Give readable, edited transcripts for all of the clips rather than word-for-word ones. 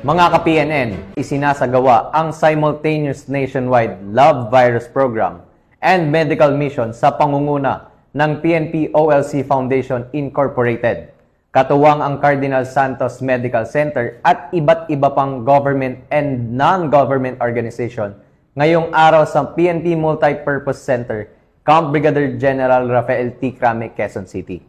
Mga ka-PNN, isinasagawa ang simultaneous nationwide Love Virus Program and Medical Mission sa pangunguna ng PNP OLC Foundation Incorporated. Katuwang ang Cardinal Santos Medical Center at iba't iba pang government and non-government organization ngayong araw sa PNP Multipurpose Center, Camp Brigadier General Rafael T. Crame, Quezon City.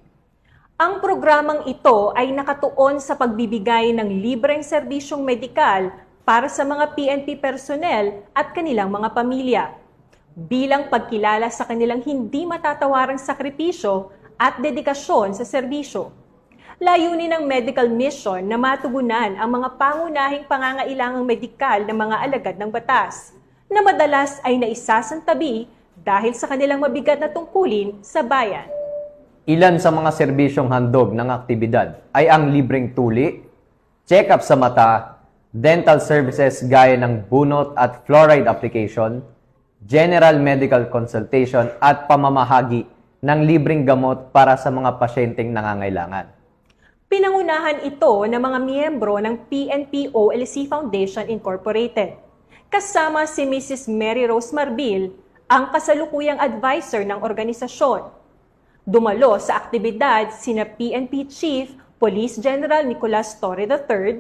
Ang programang ito ay nakatuon sa pagbibigay ng libreng serbisyong medikal para sa mga PNP personnel at kanilang mga pamilya, bilang pagkilala sa kanilang hindi matatawarang sakripisyo at dedikasyon sa serbisyo. Layunin ng medical mission na matugunan ang mga pangunahing pangangailangang medikal ng mga alagad ng batas, na madalas ay naisasantabi dahil sa kanilang mabigat na tungkulin sa bayan. Ilan sa mga serbisyong handog ng aktibidad ay ang libreng tuli, check-up sa mata, dental services gaya ng bunot at fluoride application, general medical consultation at pamamahagi ng libreng gamot para sa mga pasyenteng nangangailangan. Pinangunahan ito ng mga miyembro ng PNP OLC Foundation Incorporated, kasama si Mrs. Mary Rose Marbil, ang kasalukuyang advisor ng organisasyon. Dumalo sa aktibidad sina PNP Chief Police General Nicolas Torre III,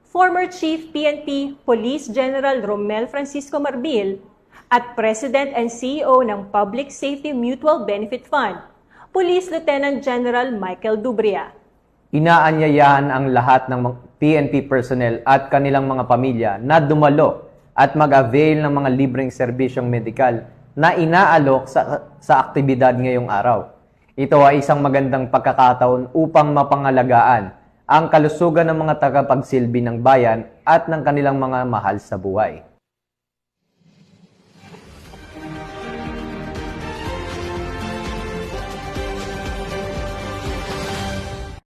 former Chief PNP Police General Romel Francisco Marbil, at President and CEO ng Public Safety Mutual Benefit Fund, Police Lieutenant General Michael Dubria. Inaanyayahan ang lahat ng PNP personnel at kanilang mga pamilya na dumalo at mag-avail ng mga libreng serbisyong medikal na inaalok sa aktibidad ngayong araw. Ito ay isang magandang pagkakataon upang mapangalagaan ang kalusugan ng mga tagapagsilbi ng bayan at ng kanilang mga mahal sa buhay.